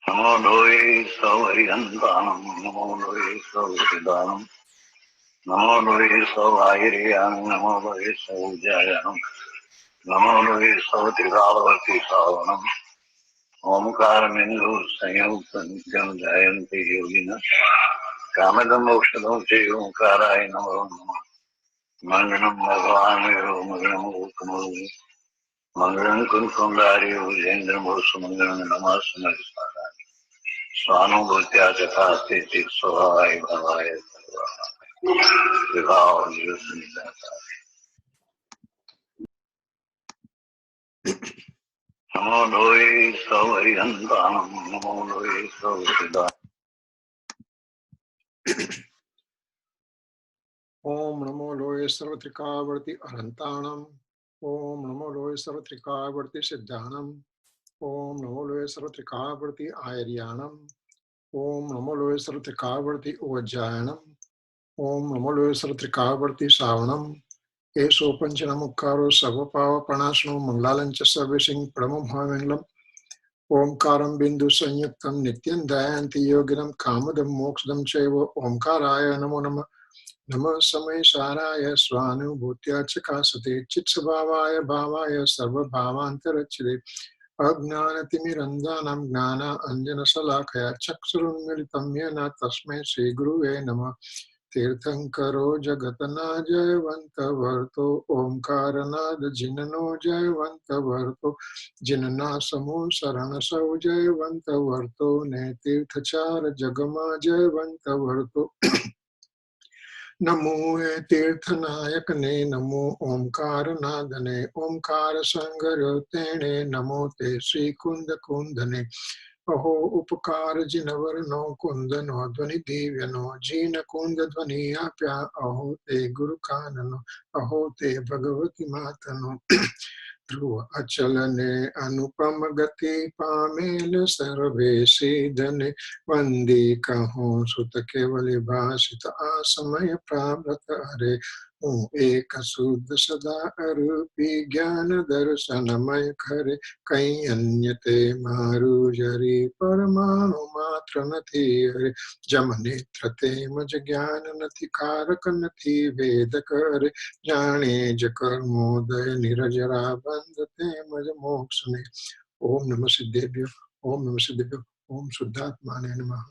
Namo Doi Savariyantanam, Namo Doi Savaridanam, Namo Doi Savahiriyan, Namo Doi Savajayanam, Namo Doi Savatrikavati Savanam, Omkaramindu Sanyutta Nityam Jayanti Yogina, Kamadam Okshadam Che Omkaraya Namo Namah, Manganam Bhagavanayo Manganam Uttamam, Mangalam Kunkundari Ujendram Bhusamangalam Namasanaristara. Swanubhutya Jathasti Swadhay Bhavaya Vivaho Yudhanidata. Namo Doi Savariyantanam, Namo Doi Savaridanam. Om Namo Loye Sarvatrikavarti Arantanam. Om Namo Loye Sarvatrikavarti Siddhanam. Om Namo Loye Sarvatrikavarti Airyanam. Om Namo Loye Sarvatrikavarti Uvajayanam. Om Namo Loye Sarvatrikavarti Savanam. Eso Panchanamukaro Savapava Panasno Manglalancha Sarvising Pramam Hamangalam. Om Karam Bindu Sanyuktam Nityan Dayanti Yoginam Kamadam Mokshadam Chaiva Om Karaya Namo Nama Nama Samaysaraya Swanubhutya Chakasate Chitsabhavaya Bhavaya Sarva Bhavantarachide Ajnanatimirandhanam Gnana Anjana Salakaya Chaksurunmilitam Yena Tasmai Sri Guruve Namah Tirthankaro Jagatana Jayavanta Varto Omkaranada Jinano Jayavanta Varto Jinana Samo Sarana Sau Jayavanta Varto Netirthachara Jagama Jayavanta Varto Namo Tirthanayakane Namo Omkaranadane Omkara Sangarotene Namo Te Sri Kunda Kundane Aho Upakara Jinavarano Kundano Dvani Divyano Jina Kunda Dvani Apya Aho Te Guru Kanano Aho Te Bhagavati Matano Dhruva Achalane Anupamagati Pamela Sarve Siddhane Vandi Kaho Sutta Kevali Bhasita Asamaya Prabhatare Eka Suddha Sada Arupi Jnana Darshanamaya Khare Kayanyate Maru Jari Paramanu Matranati Jamanetrate Majagana Nati Karakanati Vedakare Jane Jakarmodaya Nirajara Bandate Majamokshane Om Namah Siddhebhyo Om Namah Siddhebhyo Om Suddhatmane Namaha.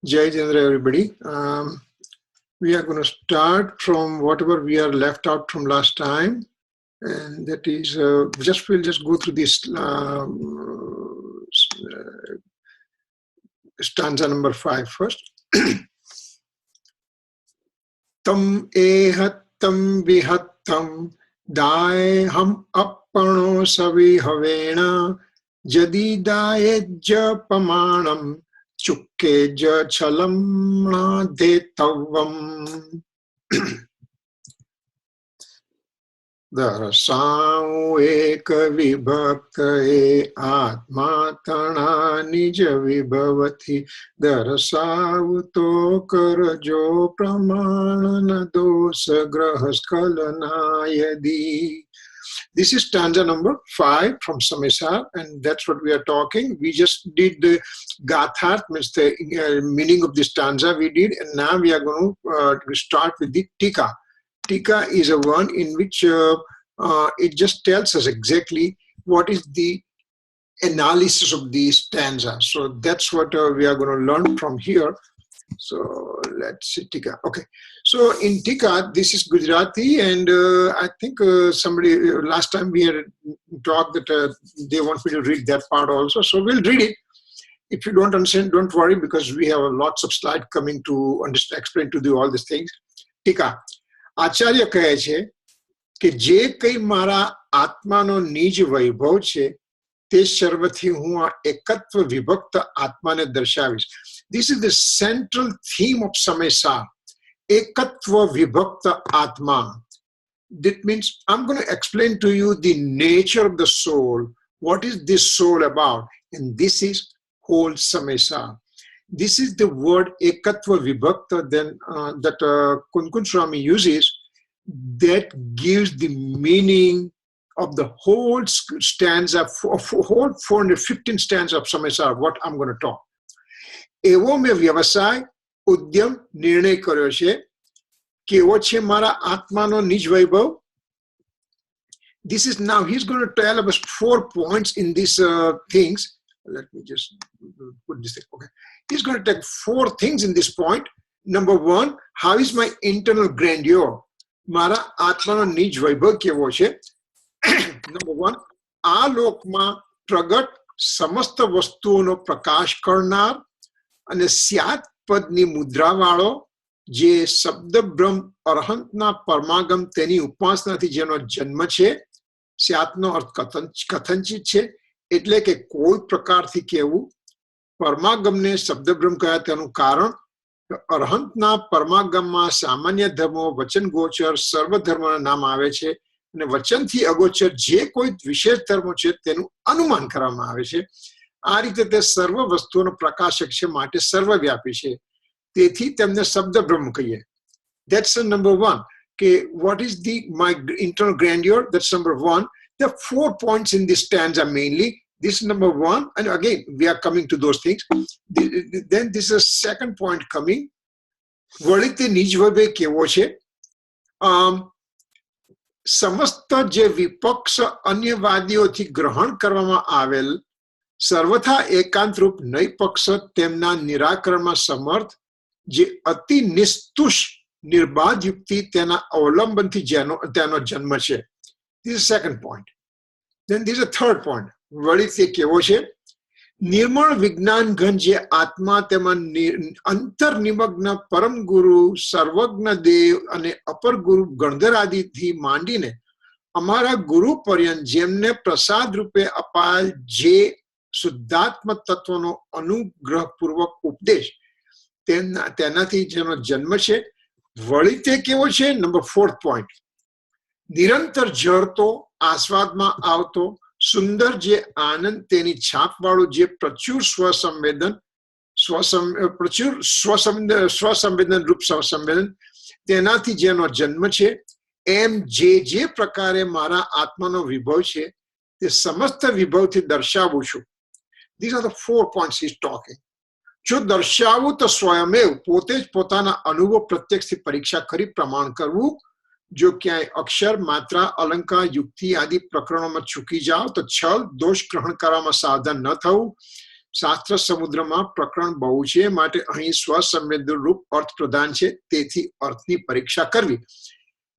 Jai Jendra everybody. We are going to start from whatever we are left out from last time, and that is we'll just go through this stanza number 5 first. Tam ehattam vihattam dae ham appano savi havena jadi daeja pamanam chukke ja chalamna detavam. Darasau eka vibhakta e atma tana nija vibhavati darasau to karajo pramanana dosa grahaskalana. This is stanza number 5 from Samaysar, and that's what we are talking. We just did the Gathat, means the meaning of the stanza we did, and now we are going to start with the Tika. Tika is a one in which it just tells us exactly what is the analysis of the stanza. So that's what we are going to learn from here. So let's see Tika. Okay. So in Tika, this is Gujarati, and I think somebody last time we had talked that they want me to read that part also. So we'll read it. If you don't understand, don't worry, because we have lots of slides coming to understand, explain to you all these things. Tika. Acharya કહે છે કે જે કઈ મારા આત્માનો નિજ વૈભવ છે તે સર્વથી હું આ એકત્વ વિભક્ત આત્માને દર્શાવીશ. This is the central theme of Samaysar. Ekatva vibhakta atma. That means I'm going to explain to you the nature of the soul. What is this soul about? And this is whole Samaysar. This is the word ekatva vibhakta then that Kunkun Swami uses, that gives the meaning of the whole stanza, whole 415 stanza of Samaysar, what I'm going to talk. એવો મેં વ્યવસાય ઉદ્યમ નિર્ણય કર્યો છે કેવો છે મારા આત્માનો નિજ વૈભવ. This is now, he's going to tell us 4 points in these things. Let me just put this thing. Okay. He's going to take 4 things in this point. Number 1, how is my internal grandeur? મારા આત્માનો નિજ વૈભવ કેવો છે? Number 1, આ લોકમાં પ્રગટ સમસ્ત વસ્તુઓનો પ્રકાશ કરનાર અને સ્યાત પદની મુદ્રાવાળો જે શબ્દ બ્રહ્મ અરહંતના પરમાગમ તેની ઉપાસનાથી જેનો જન્મ છે. સ્યાતનો અર્થ કથનચિત છે, એટલે કે કોઈ પ્રકારથી કહેવું. પરમાગમને શબ્દ બ્રહ્મ કહ્યા તેનું કારણ અરહંતના પરમાગમમાં સામાન્ય ધર્મો વચન ગોચર સર્વ ધર્મના નામ આવે છે અને વચનથી અગોચર જે કોઈ વિશેષ ધર્મો છે તેનું અનુમાન કરવામાં આવે છે. આ રીતે તે સર્વ વસ્તુઓનો પ્રકાશક છે, માટે સર્વવ્યાપી છે, તેથી તેમને શબ્દ બ્રહ્મ કહીએ. That's number 1. Okay, what is my internal grandeur? That's number 1. There are 4 points in this stanza mainly. This is number 1, and again we are coming to those things. Then this is a second point coming. વળી તે નિજ વૈભવ કેવો છે? સમસ્ત જે વિપક્ષ અન્યવાદીઓથી ગ્રહણ કરવામાં આવેલ સર્વથા એકાંતરૂપ નૈપક્ષ તેમના નિરાકરણમાં સમર્થ જે અતિ નિસ્તુષ નિર્બાધ યુક્તિ તેના અવલંબનથી તેનો જન્મ છે. This is second point. Then this is a third point. વળી તે કેવો છે? નિર્મળ વિજ્ઞાન ઘન જે આત્મા તેમાં અંતર્નિમગ્ન પરમ ગુરુ સર્વજ્ઞ દેવ અને અપર ગુરુ ગણધર આદિથી માંડીને અમારા ગુરુ પર્યંત જેમને પ્રસાદ રૂપે અપાયેલ જે શુદ્ધાત્મ તત્વનો અનુગ્રહપૂર્વક ઉપદેશ તેનાથી જેનો જન્મ છે. વળી તે કેવો છે? Number 4th point. નિરંતર ઝરતો આસ્વાદમાં આવતો સુંદર જે આનંદ તેની છાપવાળું જે પ્રચુર સ્વસંવેદન રૂપ સંવેદન તેનાથી જેનો જન્મ છે. એમ જે પ્રકારે મારા આત્માનો વિભવ છે તે સમસ્ત વિભવથી દર્શાવું છું. These are the 4 points he's talking. જો દર્શાવું તો સ્વયમેવ પોતે જ પોતાના અનુભવ પ્રત્યક્ષથી પરીક્ષા કરી પ્રમાણ કરવું. જો ક્યાંય અક્ષર માત્રા અલંકાર યુક્તિ આદિ પ્રકરણોમાં ચૂકી જાઓ તો છલ દોષ ગ્રહણ કરવામાં સાવધાન ન થવું. શાસ્ત્ર સમુદ્રમાં પ્રકરણ બહુ છે, માટે અહીં સ્વસંવેદન રૂપ અર્થ પ્રધાન છે, તેથી અર્થની પરીક્ષા કરવી.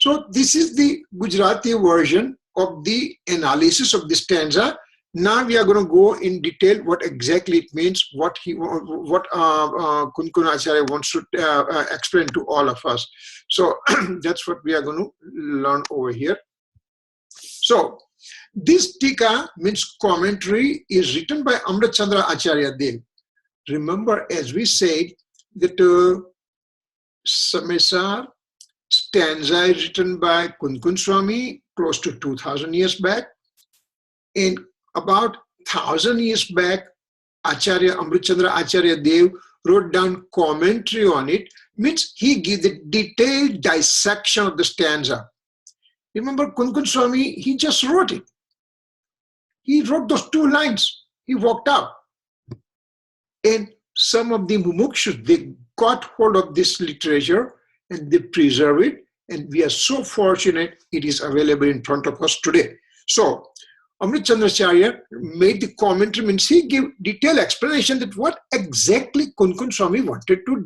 So this is the Gujarati version of the analysis of this stanza. Now we are going to go in detail what exactly it means, what Kunkun Acharya wants to explain to all of us. So that's what we are going to learn over here. So this tika means commentary is written by Amrit Chandra Acharya Dev. Remember, as we said, that Samaysar stanza is written by Kunkun Swami close to 2000 years back, and about 1000 years back, Acharya Amrit Chandra Acharya Dev wrote down commentary on it. Means he gave the detailed dissection of the stanza. Remember, Kunkun Swami, he just wrote it. He wrote those 2 lines. He walked out. And some of the mumukshus, they got hold of this literature and they preserve it. And we are so fortunate it is available in front of us today. So, Amrit Chandracharya made the commentary, means he gave detailed explanation that what exactly Kunkun Swami wanted to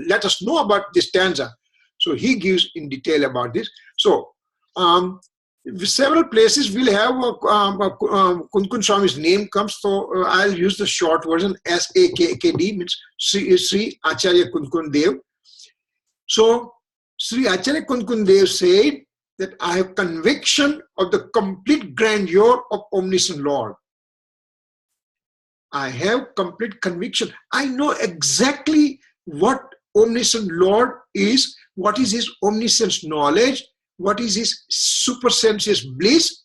let us know about this stanza. So he gives in detail about this. So several places will have Kunkun Swami's name comes, so I'll use the short version, SAKKD, means Sri Acharya Kunkun Dev. So Sri Acharya Kunkun Dev said that I have conviction of the complete grandeur of omniscient Lord. I have complete conviction. I know exactly what omniscient Lord is, what is his omniscience knowledge, what is his supersensuous bliss.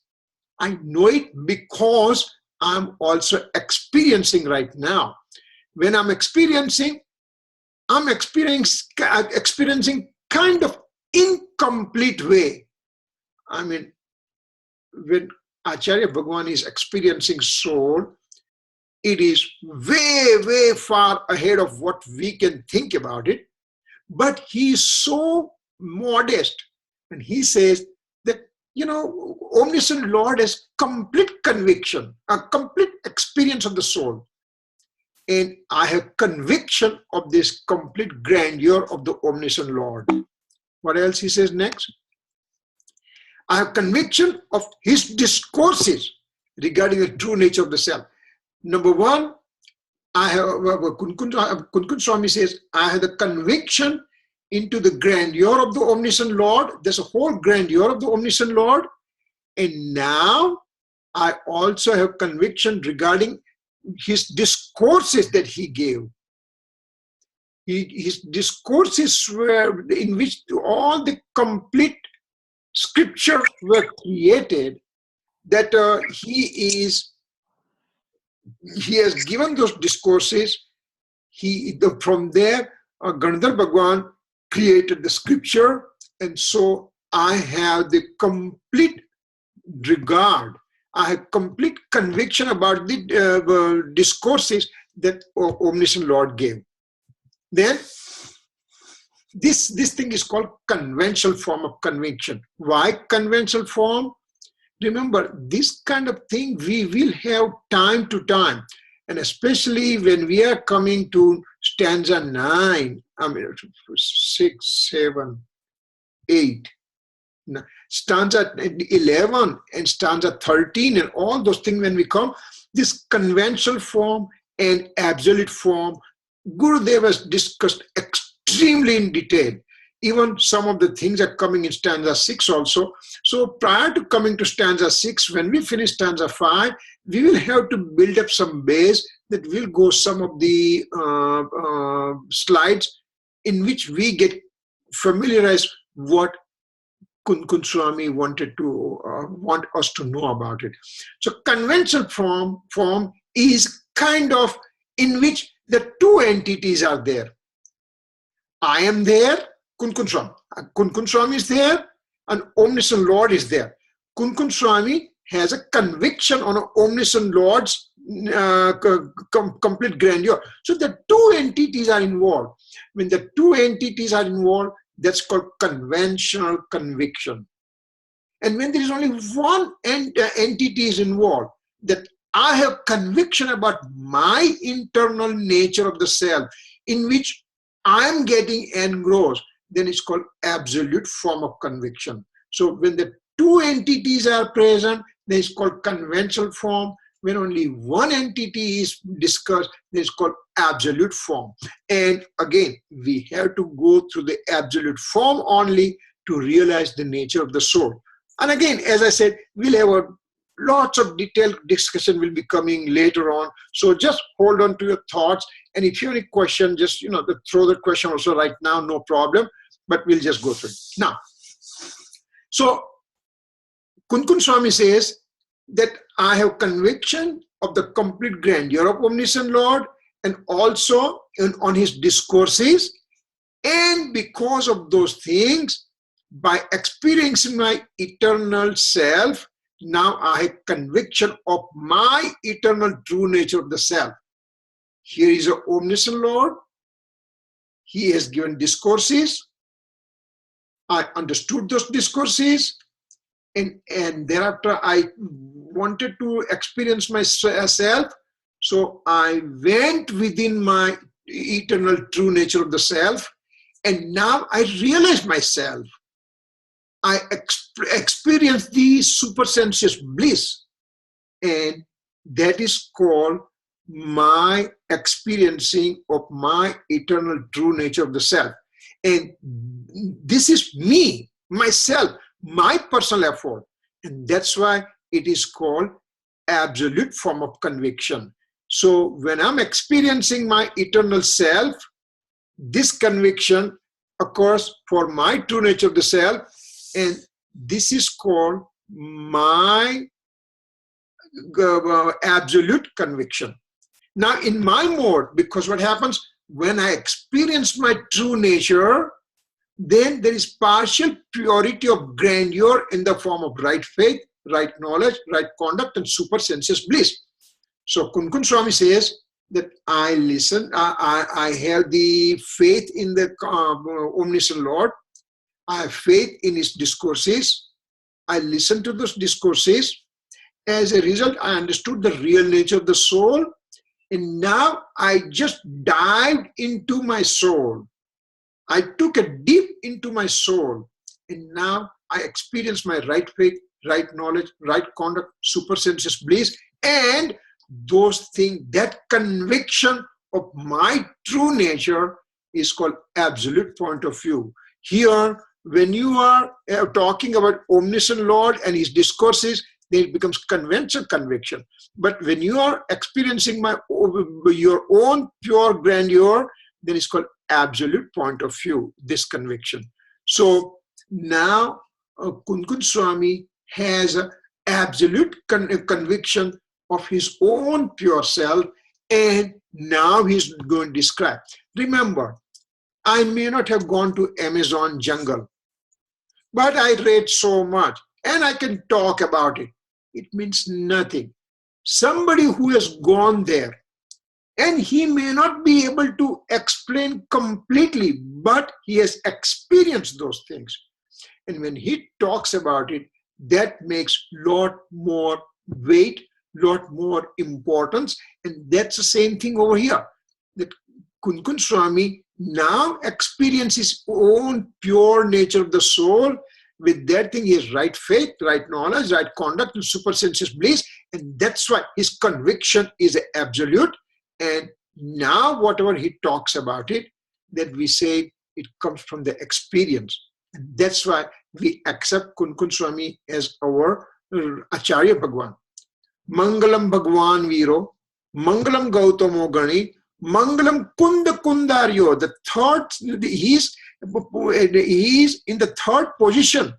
I know it because I'm also experiencing right now. When I'm experiencing kind of incomplete way. I mean, when Acharya Bhagavan is experiencing soul, it is way, way far ahead of what we can think about it. But he is so modest, and he says that, Omniscient Lord has complete conviction, a complete experience of the soul. And I have conviction of this complete grandeur of the Omniscient Lord. What else he says next? I have conviction of his discourses regarding the true nature of the self. Number one, I have, Kunkun Swami says, I have the conviction into the grandeur of the Omniscient Lord. There's a whole grandeur of the Omniscient Lord. And now I also have conviction regarding his discourses that he gave. His discourses were in which all the complete scriptures were created, that he has given those discourses. From there, Ganadhar Bhagwan created the scripture, and so I have the complete regard, I have complete conviction about the discourses that Omniscient Lord gave. Then this thing is called conventional form of conviction. Why conventional form? Remember, this kind of thing we will have time to time, and especially when we are coming to stanza 9, 6, 7, 8, stanza 11 and stanza 13 and all those things, when we come, this conventional form and absolute form, Gurudev has discussed extremely in detail. Even some of the things are coming in stanza 6 also. So prior to coming to stanza 6, when we finish stanza 5, we will have to build up some base that will go some of the slides in which we get familiarized what Kunkun Swami want us to know about it. So conventional form is kind of in which the two entities are there. I am there, Kunkun Swami. Kunkun Swami is there, and Omniscient Lord is there. Kunkun Swami has a conviction on an Omniscient Lord's complete grandeur. So the two entities are involved. When the two entities are involved, that's called conventional conviction. And when there is only one entity is involved, that I have conviction about my internal nature of the self, in which I am getting engrossed, then it's called absolute form of conviction. So when the two entities are present, then it's called conventional form. When only one entity is discussed, then it's called absolute form. And again, we have to go through the absolute form only to realize the nature of the soul. And again, as I said, we'll have lots of detailed discussion will be coming later on. So just hold on to your thoughts. And if you have any question, just throw the question also right now, no problem. But we'll just go through it. Now, so Kunkun Swami says that I have conviction of the complete grandeur of Omniscient Lord, and also on his discourses. And because of those things, by experiencing my eternal self, now I have conviction of my eternal true nature of the self. Here is an Omniscient Lord. He has given discourses. I understood those discourses. And thereafter, I wanted to experience myself. So I went within my eternal true nature of the self. And now I realize myself. I experience the supersensuous bliss. And that is called my experiencing of my eternal true nature of the self. And this is me, myself, my personal effort. And that's why it is called absolute form of conviction. So when I'm experiencing my eternal self, this conviction occurs for my true nature of the self, and this is called my absolute conviction. Now in my mode, because what happens when I experience my true nature, then there is partial purity of grandeur in the form of right faith, right knowledge, right conduct, and super sensuous bliss. So Kunkun Swami says that I listen, I have the faith in the omniscient Lord. I have faith in his discourses. I listen to those discourses. As a result, I understood the real nature of the soul. And now I just dived into my soul. I took a deep into my soul. And now I experience my right faith, right knowledge, right conduct, super sensuous bliss, and those things, that conviction of my true nature is called absolute point of view. Here, when you are talking about omniscient Lord and his discourses, then it becomes conventional conviction. But when you are experiencing your own pure grandeur, then it's called absolute point of view, this conviction. So now Kunkun Swami has an absolute conviction of his own pure self, and now he's going to describe. Remember, I may not have gone to Amazon jungle, but I read so much and I can talk about it. It means nothing. Somebody who has gone there, and he may not be able to explain completely, but he has experienced those things. And when he talks about it, that makes lot more weight, lot more importance. And that's the same thing over here. That Kunkun Swami now experiences his own pure nature of the soul. With that thing, he has right faith, right knowledge, right conduct, and super sensuous bliss. And that's why his conviction is absolute. And now whatever he talks about it, that we say it comes from the experience. And that's why we accept Kunkun Swami as our Acharya Bhagwan. Mangalam Bhagwan Viro, Mangalam Gautamo Gani, Mangalam Kunda Kundaryo. The third, he's in the third position.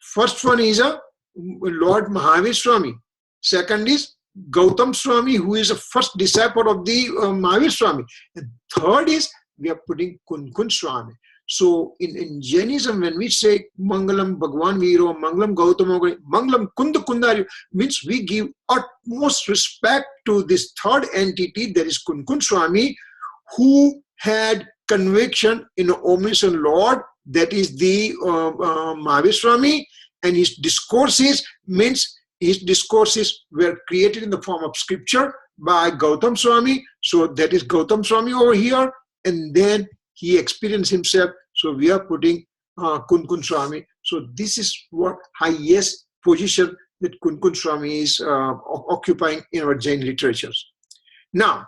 First one is a Lord Mahavir Swami. Second is Gautam Swami, who is the first disciple of the Mahavir Swami. And third is we are putting Kunkun Swami. So in Jainism, when we say Mangalam Bhagwan Viro, Mangalam Gautamo, Mangalam Kunda Kundaryo, means we give utmost respect to this third entity, that is Kunkun Swami, who had conviction in the omniscient Lord, that is the Mahavir Swami, and his discourses means his discourses were created in the form of scripture by Gautam Swami. So that is Gautam Swami over here, and then he experienced himself. So we are putting Kunkun Swami. So this is what highest position that Kunkun Swami is occupying in our Jain literatures. Now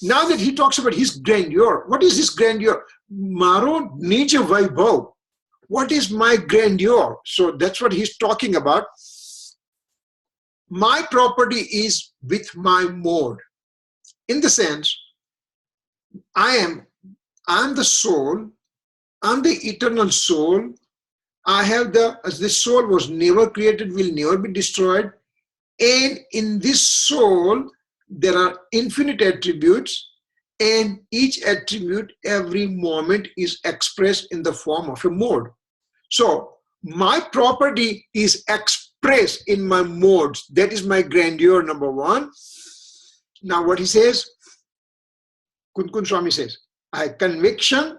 that he talks about his grandeur, what is his grandeur? Maro Nija Vaibhav. What is my grandeur? So that's what he's talking about. My property is with my mode. In the sense, I'm the soul, I'm the eternal soul. I have as this soul was never created, will never be destroyed. And in this soul, there are infinite attributes, and each attribute every moment is expressed in the form of a mode. So my property is expressed in my modes. That is my grandeur, number one. Now what he says, Kunkun Swami says, I have conviction,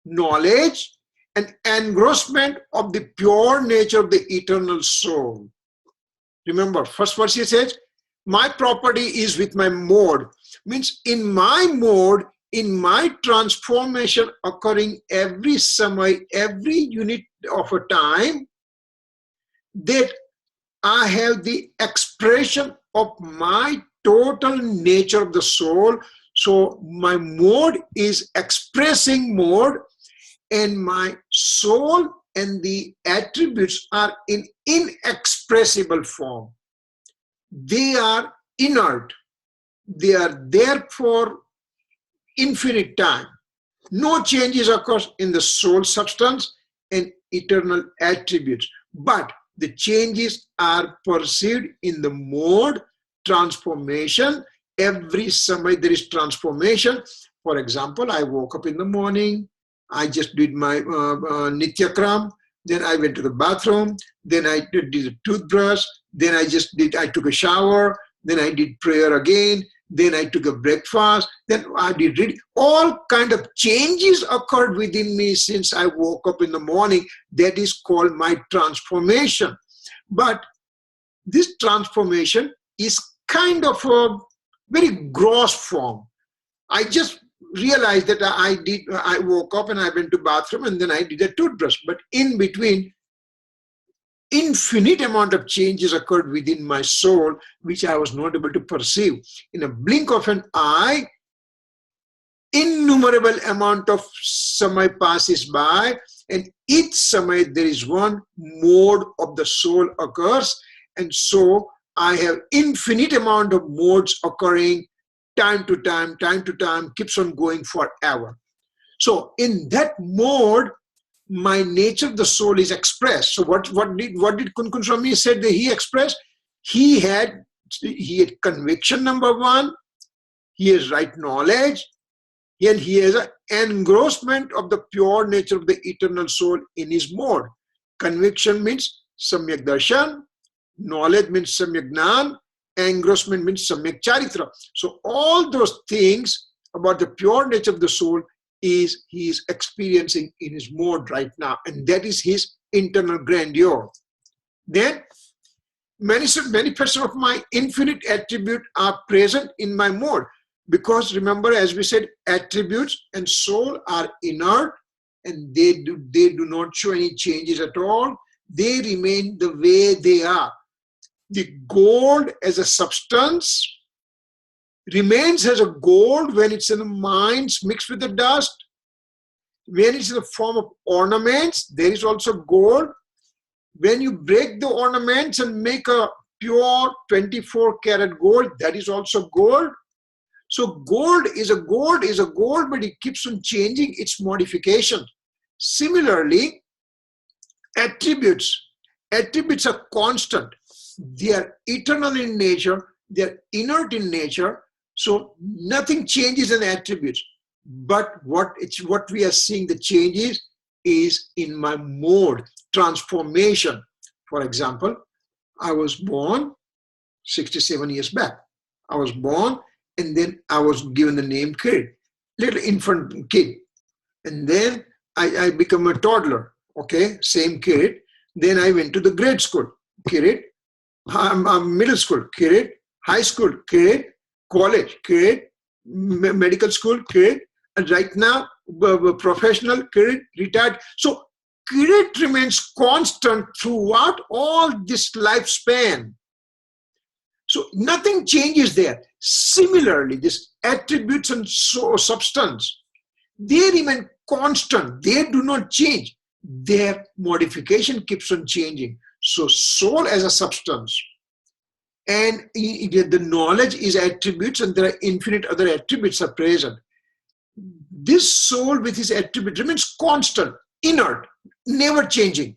knowledge, and engrossment of the pure nature of the eternal soul. Remember, first verse he says, my property is with my mode. Means in my mode, in my transformation occurring every samay, every unit of a time, that I have the expression of my total nature of the soul. So my mode is expressing mode, and my soul and the attributes are in inexpressible form. They are inert. They are there for infinite time. No changes occur in the soul substance and eternal attributes, but the changes are perceived in the mode, transformation. Every samay there is transformation. For example, I woke up in the morning, I just did my nityakram, then I went to the bathroom, then I did a toothbrush, then I took a shower, then I did prayer again, then I took a breakfast, then I did read. All kind of changes occurred within me since I woke up in the morning. That is called my transformation. But this transformation is kind of a very gross form. I just realized that I woke up and I went to bathroom and then I did a toothbrush. But in between, infinite amount of changes occurred within my soul, which I was not able to perceive. In a blink of an eye, innumerable amount of samay passes by, and each samay there is one mode of the soul occurs, and so I have infinite amount of modes occurring time to time, keeps on going forever. So in that mode, my nature of the soul is expressed. So what did Kun Swami said that he expressed? He had conviction, number one. He has right knowledge, and he has an engrossment of the pure nature of the eternal soul in his mode. Conviction means samyak darshan, knowledge means samyak jnana, engrossment means samyak charitra. So all those things about the pure nature of the soul he is experiencing in his mode right now, and that is his internal grandeur. Then manifestation of my infinite attribute are present in my mode, because remember, as we said, attributes and soul are inert, and they do not show any changes at all. They remain the way they are. The gold as a substance remains as a gold when it's in the mines mixed with the dust. When it's in the form of ornaments, there is also gold. When you break the ornaments and make a pure 24 karat gold, that is also gold. So gold is a gold, but it keeps on changing its modification. Similarly, attributes are constant. They are eternal in nature. They are inert in nature. So nothing changes in attributes. But what we are seeing the changes is in my mode, transformation. For example, I was born 67 years back. I was born, and then I was given the name Kirit, little infant kid. And then I become a toddler, okay, same Kirit. Then I went to the grade school, Kirit, middle school, Kirit, high school, Kirit, college, Kirit, medical school, Kirit, and right now, professional, Kirit, retired. So Kirit remains constant throughout all this lifespan. So nothing changes there. Similarly, these attributes and substance, they remain constant. They do not change. Their modification keeps on changing. So soul as a substance, and the knowledge is attributes, and there are infinite other attributes are present. This soul with his attribute remains constant, inert, never changing.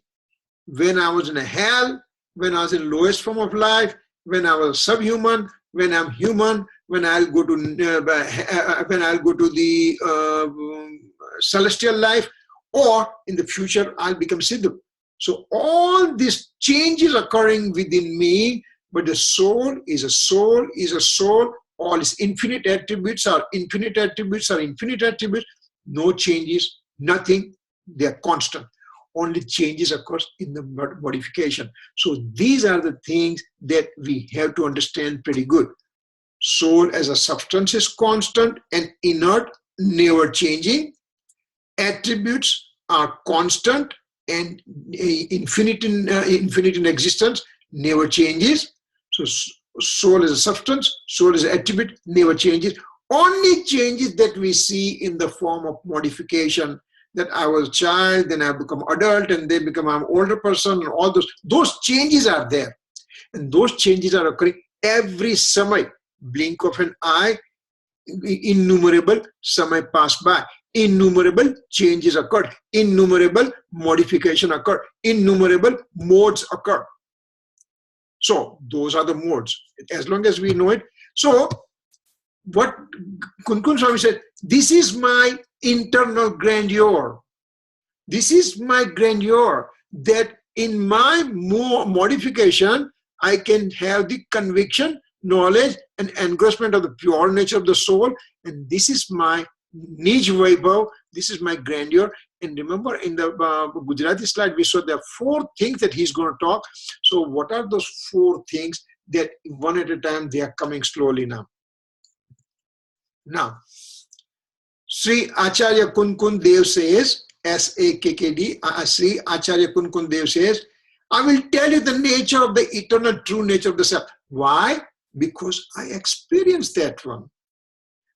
When I was in a hell, when I was in lowest form of life, when I was subhuman, when I'm human, when I'll go to the celestial life, or in the future I'll become Siddhu. So all these changes occurring within me, but the soul is a soul is a soul. All its infinite attributes are infinite attributes are infinite attributes. No changes, nothing. They are constant. Only changes occur in the modification. So these are the things that we have to understand pretty good. Soul as a substance is constant and inert, never changing. Attributes are constant and infinite in existence, never changes. So soul is a substance, soul is an attribute, never changes. Only changes that we see in the form of modification, that I was a child, then I become adult, and then become an older person, and all those changes are there. And those changes are occurring every samay. Blink of an eye, innumerable samay pass by. Innumerable changes occur. Innumerable modification occur. Innumerable modes occur. So those are the modes, as long as we know it. So what Kun Swami said, this is my internal grandeur. This is my grandeur. that in my modification, I can have the conviction, knowledge, and engrossment of the pure nature of the soul. And this is my Nij Vaibhav, this is my grandeur. And remember, in the Gujarati slide, we saw there are 4 things that he's going to talk. So what are those 4 things that one at a time, they are coming slowly now? Now, Sri Acharya Kunkun Dev says, S-A-K-K-D, Sri Acharya Kunkun Dev says, I will tell you the nature of the eternal true nature of the self. Why? Because I experienced that one.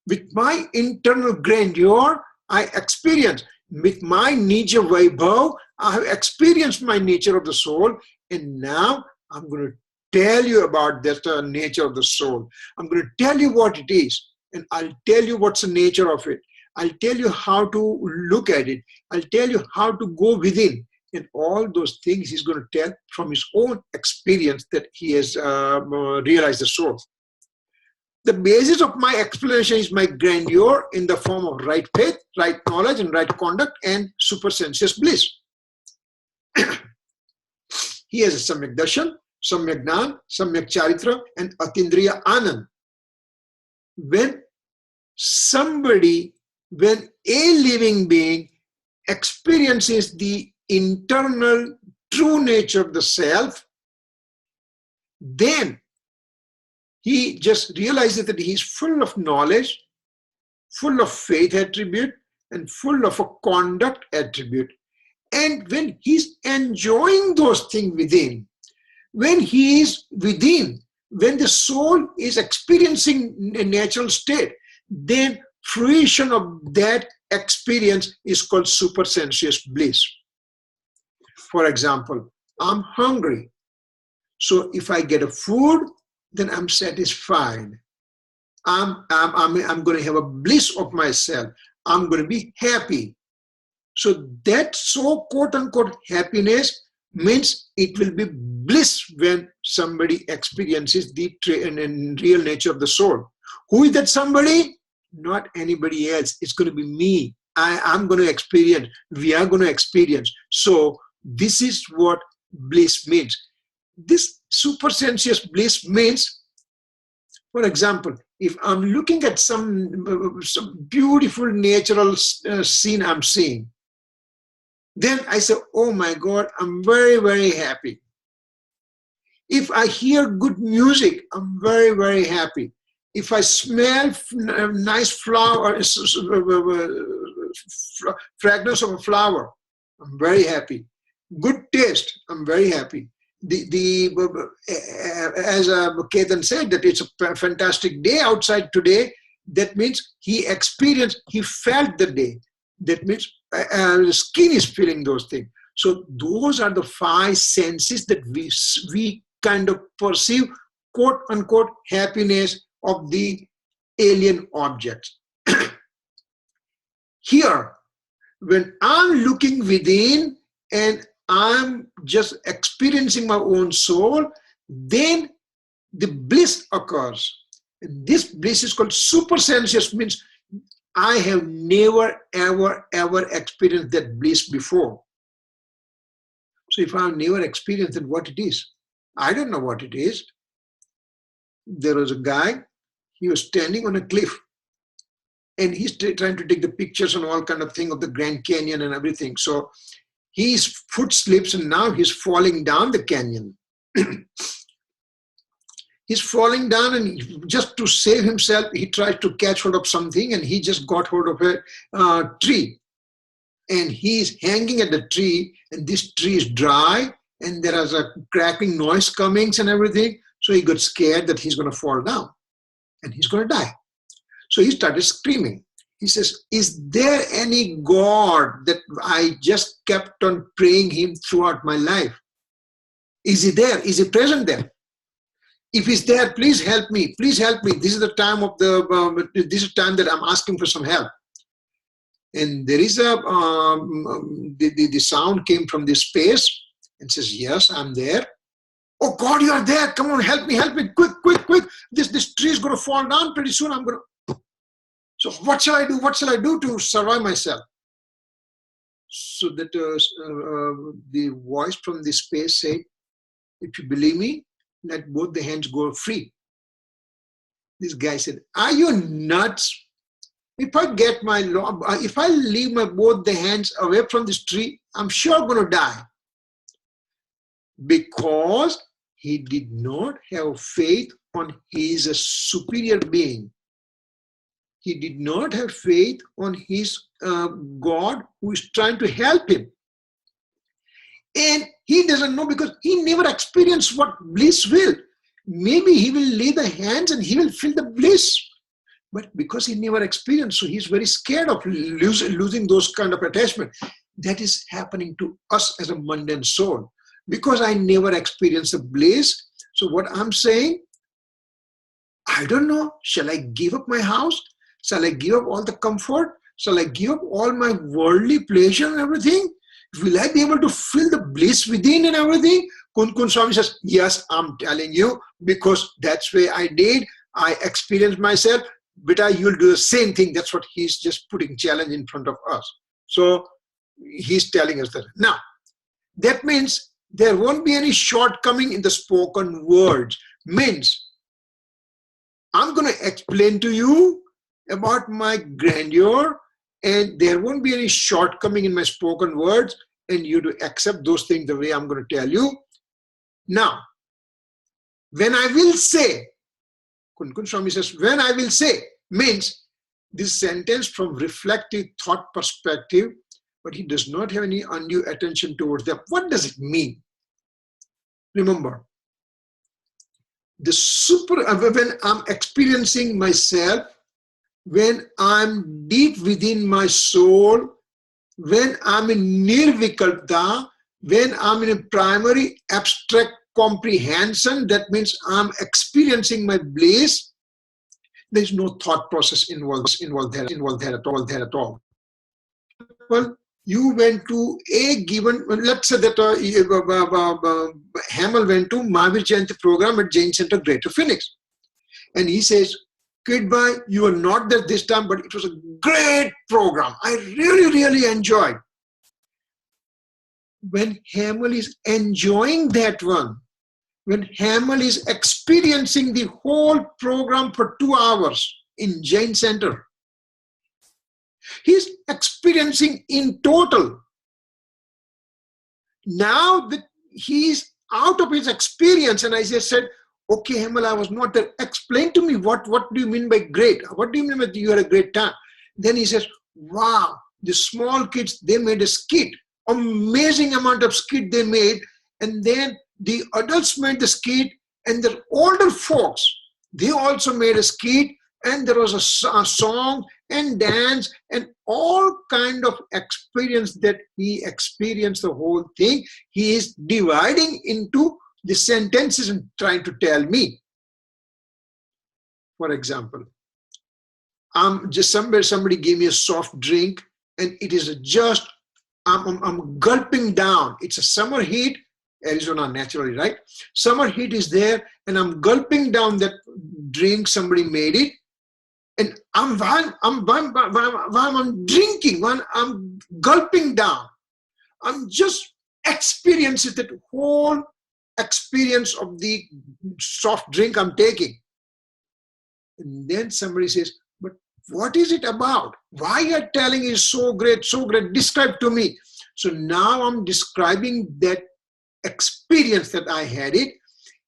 With my internal grandeur, I experience. With my Nija Vaibhav, I have experienced my nature of the soul. And now I'm going to tell you about that nature of the soul. I'm going to tell you what it is. And I'll tell you what's the nature of it. I'll tell you how to look at it. I'll tell you how to go within. And all those things he's going to tell from his own experience that he has realized the soul. The basis of my explanation is my grandeur in the form of right faith, right knowledge, and right conduct, and supersensuous bliss. He has a Samyak Darshan, Samyak Gnan, Samyak Charitra, and Atindriya Anand. When a living being experiences the internal true nature of the self, then he just realizes that he is full of knowledge, full of faith attribute, and full of a conduct attribute. And when he's enjoying those things within, when he is within, when the soul is experiencing a natural state, then fruition of that experience is called supersensuous bliss. For example, I'm hungry. So if I get a food, then I'm satisfied. I'm going to have a bliss of myself. I'm going to be happy. So that so quote unquote happiness means it will be bliss when somebody experiences the real nature of the soul. Who is that somebody? Not anybody else. It's going to be me. I'm going to experience. We are going to experience. So this is what bliss means. This supersensuous bliss means, for example, if I'm looking at some beautiful natural scene I'm seeing, then I say, oh my God, I'm very, very happy. If I hear good music, I'm very, very happy. If I smell nice flower, fragrance of a flower, I'm very happy. Good taste, I'm very happy. As Ketan said, that it's a fantastic day outside today. That means he experienced, he felt the day. That means the skin is feeling those things. So those are the 5 senses that we kind of perceive, quote unquote, happiness of the alien objects. Here, when I'm looking within and I'm just experiencing my own soul, then the bliss occurs. And this bliss is called supersensuous, means I have never, ever, ever experienced that bliss before. So if I've never experienced it, what it is? I don't know what it is. There was a guy, he was standing on a cliff and he's trying to take the pictures and all kind of thing of the Grand Canyon and everything. So his foot slips and now he's falling down the canyon. He's falling down, and just to save himself, he tried to catch hold of something, and he just got hold of a tree. And he's hanging at the tree, and this tree is dry, and there is a crackling noise coming and everything. So he got scared that he's going to fall down and he's going to die. So he started screaming. He says, is there any God that I just kept on praying him throughout my life? Is he there? Is he present there? If he's there, please help me. Please help me. This is the time of this is time that I'm asking for some help. And there is a the sound came from this space and says, yes, I'm there. Oh God, you are there. Come on, help me, quick, quick, quick. This tree is going to fall down pretty soon. I'm going to. So what shall I do? What shall I do to survive myself? So that the voice from the space said, if you believe me, let both the hands go free. This guy said, are you nuts? If I get my if I leave my both the hands away from this tree, I'm sure I'm going to die. Because he did not have faith on his superior being. He did not have faith on his God who is trying to help him. And he doesn't know because he never experienced what bliss will. Maybe he will lay the hands and he will feel the bliss. But because he never experienced, so he's very scared of losing those kind of attachment. That is happening to us as a mundane soul. Because I never experienced the bliss. So what I'm saying, I don't know. Shall I give up my house? Shall I give up all the comfort? Shall I give up all my worldly pleasure and everything? Will I be able to feel the bliss within and everything? Kun Swami says, yes, I'm telling you, because that's where I did. I experienced myself. But you'll do the same thing. That's what he's just putting challenge in front of us. So he's telling us that. Now, that means there won't be any shortcoming in the spoken words. Means, I'm going to explain to you about my grandeur, and there won't be any shortcoming in my spoken words, and you to accept those things the way I'm going to tell you. Now, when I will say, Kun Swami says, when I will say, means this sentence from reflective thought perspective, but he does not have any undue attention towards them. What does it mean? Remember, when I'm experiencing myself, when I'm deep within my soul, when I'm in nirvikalpta, when I'm in a primary abstract comprehension, that means I'm experiencing my bliss. There's no thought process involved there at all. Well, you went to a given, let's say that Hamal went to Mahavir Jayanti program at Jain Center, Greater Phoenix. And he says, Kirit bhai, you were not there this time, but it was a great program. I really, really enjoyed. When Hamal is enjoying that one, when Hamal is experiencing the whole program for 2 hours in Jain Center, he's experiencing in total. Now that he's out of his experience, and I just said, okay, Hamal, I was not there. Explain to me, what do you mean by great? What do you mean by you had a great time? Then he says, wow, the small kids, they made a skit. Amazing amount of skit they made. And then the adults made the skit, and the older folks, they also made a skit, and there was a song and dance and all kind of experience that he experienced the whole thing. He is dividing into the sentences and trying to tell me. For example, just somebody gave me a soft drink, and it is just, I'm gulping down. It's a summer heat, Arizona naturally, right? Summer heat is there, and I'm gulping down that drink, somebody made it. And I'm drinking, when I'm gulping down, I'm just experiencing that whole experience of the soft drink I'm taking. And then somebody says, but what is it about? Why you're telling is so great, describe to me. So now I'm describing that experience that I had it,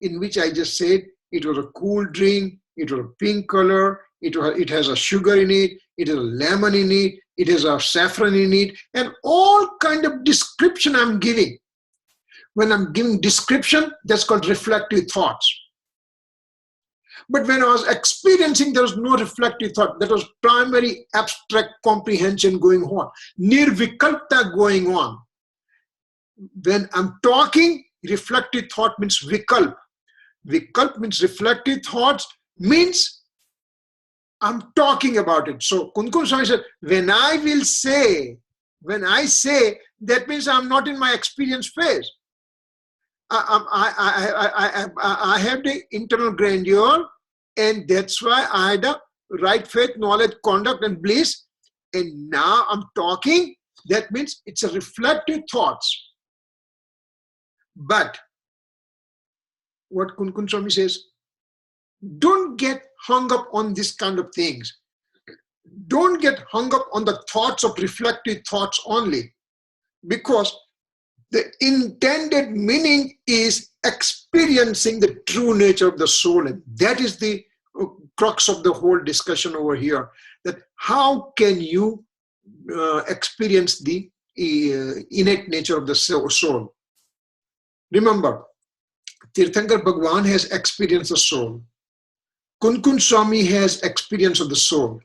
in which I just said it was a cool drink, it was a pink color, it has a sugar in it, it has a lemon in it, it has a saffron in it, and all kind of description I'm giving. When I'm giving description, that's called reflective thoughts. But when I was experiencing, there was no reflective thought. That was primary abstract comprehension going on, nirvikalpta going on. When I'm talking, reflective thought means vikalp. Vikalp means reflective thoughts, means I'm talking about it. So Kun Swami said, when I say, that means I'm not in my experience phase. I have the internal grandeur, and that's why I had the right faith, knowledge, conduct, and bliss. And now I'm talking, That means it's a reflective thoughts. But what Kunkun Swami says, don't get hung up on this kind of things. Don't get hung up on the thoughts of reflective thoughts only, because the intended meaning is experiencing the true nature of the soul. And that is the crux of the whole discussion over here, that how can you experience the innate nature of the soul. Remember, Tirthankar Bhagwan has experienced the soul. Kunkun Swami has experience of the soul.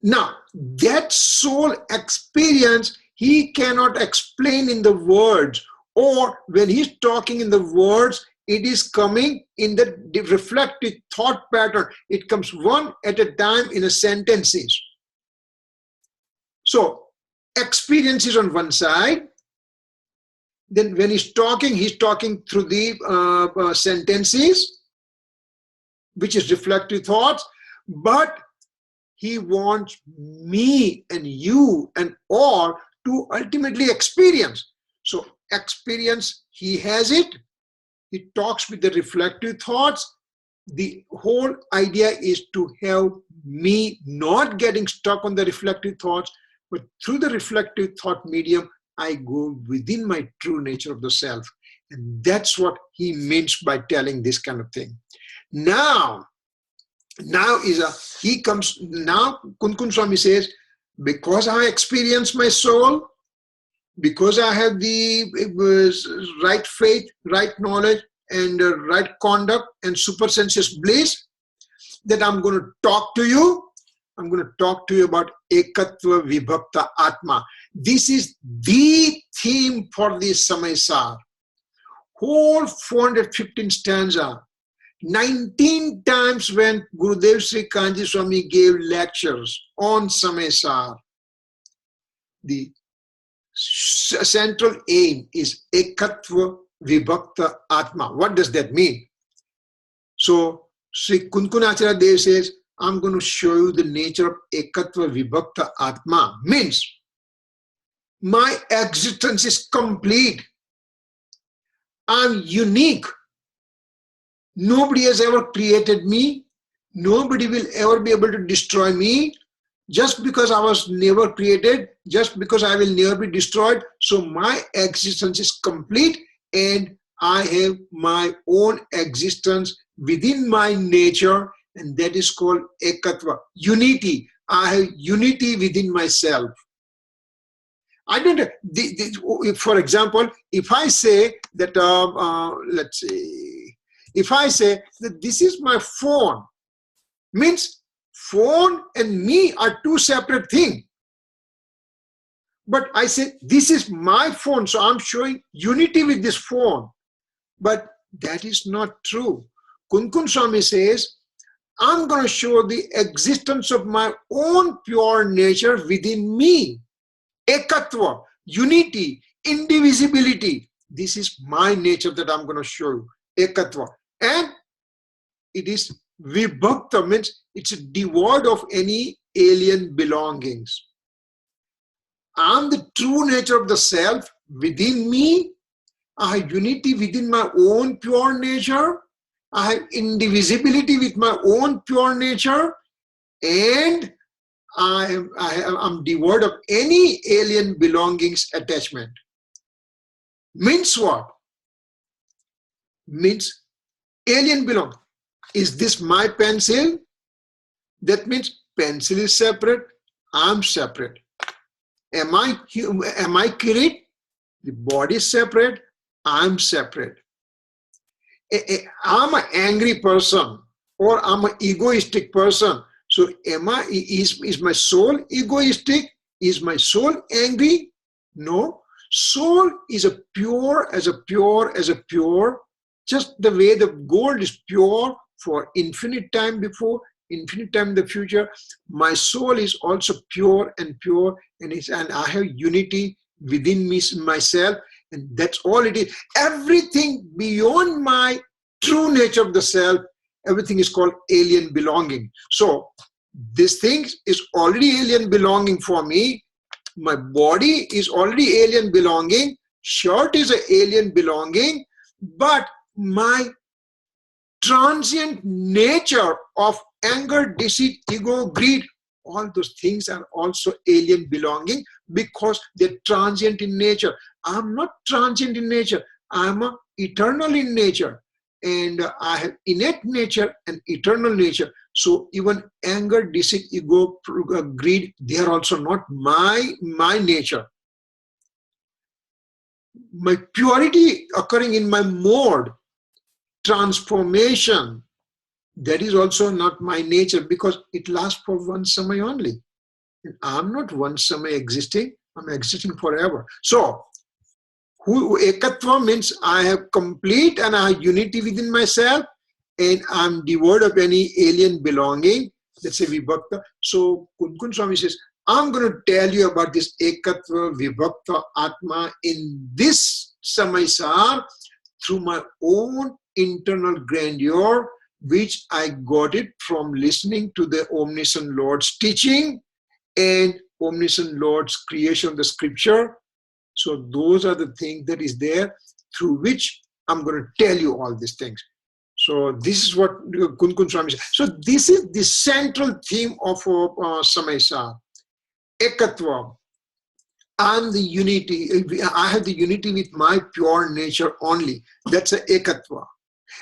Now, that soul experience, he cannot explain in the words, or when he's talking in the words, it is coming in the reflective thought pattern. It comes one at a time in a sentences. So, experience is on one side. Then when he's talking through the sentences, which is reflective thoughts, but he wants me and you and all to ultimately experience. So experience, he has it. He talks with the reflective thoughts. The whole idea is to have me not getting stuck on the reflective thoughts, but through the reflective thought medium, I go within my true nature of the self. And that's what he means by telling this kind of thing. Now Kunkun Swami says, because I experience my soul, because I have the right faith, right knowledge, and right conduct and supersensuous bliss, that I'm going to talk to you. I'm going to talk to you about Ekatva Vibhakta Atma. This is the theme for the Samaysar. Whole 415 stanza. 19 times when Gurudev Sri Kanji Swami gave lectures on Samaysar, the central aim is Ekatva Vibhakta Atma. What does that mean? So Sri Kunkunacharya Dev says, I'm going to show you the nature of Ekatva Vibhakta Atma. Means my existence is complete. I'm unique. Nobody has ever created me. Nobody will ever be able to destroy me. Just because I was never created, just because I will never be destroyed. So my existence is complete, and I have my own existence within my nature, and that is called Ekatva, unity. I have unity within myself. I don't, for example, if I say that, let's see, if I say that this is my phone, means phone and me are two separate things. But I say, this is my phone, so I'm showing unity with this phone. But that is not true. Kunkun Swami says, I'm going to show the existence of my own pure nature within me. Ekatva, unity, indivisibility. This is my nature that I'm going to show you. Ekatva. And it is vibhakta, means it's devoid of any alien belongings. I'm the true nature of the self within me. I have unity within my own pure nature. I have indivisibility with my own pure nature. And I'm devoid of any alien belongings attachment. Means what? Means alien belong. Is this my pencil? That means pencil is separate, I'm separate. Am I Kirit? The body is separate, I'm separate. I'm an angry person, or I'm an egoistic person. So is my soul egoistic? Is my soul angry? No. Soul is a pure, just the way the gold is pure for infinite time before, infinite time in the future. My soul is also pure, and I have unity within me, myself, and that's all it is. Everything beyond my true nature of the self, everything is called alien belonging. So this thing is already alien belonging for me. My body is already alien belonging, shirt is an alien belonging, but my transient nature of anger, deceit, ego, greed, all those things are also alien belonging because they're transient in nature. I'm not transient in nature. I'm eternal in nature. And I have innate nature and eternal nature. So even anger, deceit, ego, greed, they are also not my nature. My purity occurring in my mode, transformation, that is also not my nature because it lasts for one samay only. And I'm not one samay existing, I'm existing forever. So, ekatva means I have complete and I have unity within myself and I'm devoid of any alien belonging. Let's say vibhakta. So, Kunkun Swami says, I'm going to tell you about this ekatva, vibhakta, atma in this Samaysar through my own internal grandeur, which I got it from listening to the Omniscient Lord's teaching and Omniscient Lord's creation of the scripture. So those are the things that is there through which I'm going to tell you all these things. So this is what Kunkun Swami said. So this is the central theme of Samaysar. Ekatva. I'm the unity. I have the unity with my pure nature only. That's a ekatva.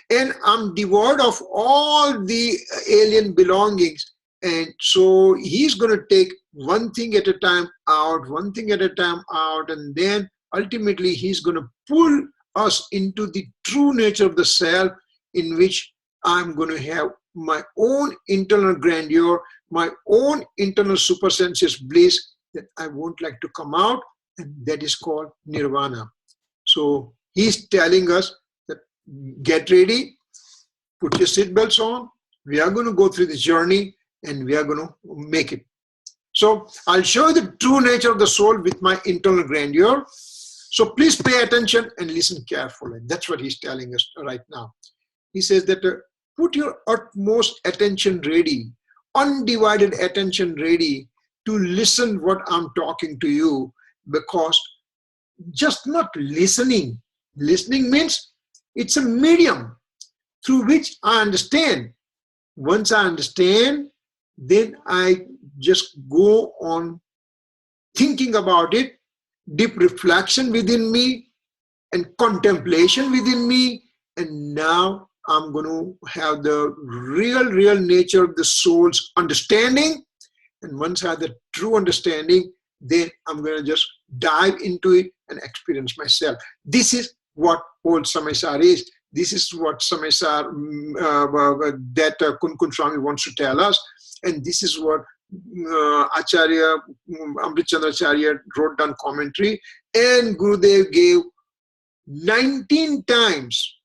And I'm devoid of all the alien belongings. And so he's going to take one thing at a time out, one thing at a time out, and then ultimately he's going to pull us into the true nature of the self, in which I'm going to have my own internal grandeur, my own internal supersensuous bliss that I won't like to come out, and that is called nirvana. So he's telling us that get ready, put your seatbelts on, we are going to go through this journey and we are going to make it. So I'll show you the true nature of the soul with my internal grandeur. So please pay attention and listen carefully. That's what he's telling us right now. He says that put your utmost attention ready, undivided attention ready to listen what I'm talking to you, because just not listening. Listening means it's a medium through which I understand. Once I understand, then I just go on thinking about it, deep reflection within me and contemplation within me, and now I'm going to have the real nature of the soul's understanding. And once I have the true understanding, then I'm going to just dive into it and experience myself. This is what old Samaysar is. This is what Samaysar that Kunkun Swami wants to tell us. And this is what Acharya, Amrit Chandra Acharya wrote down commentary. And Gurudev gave 19 times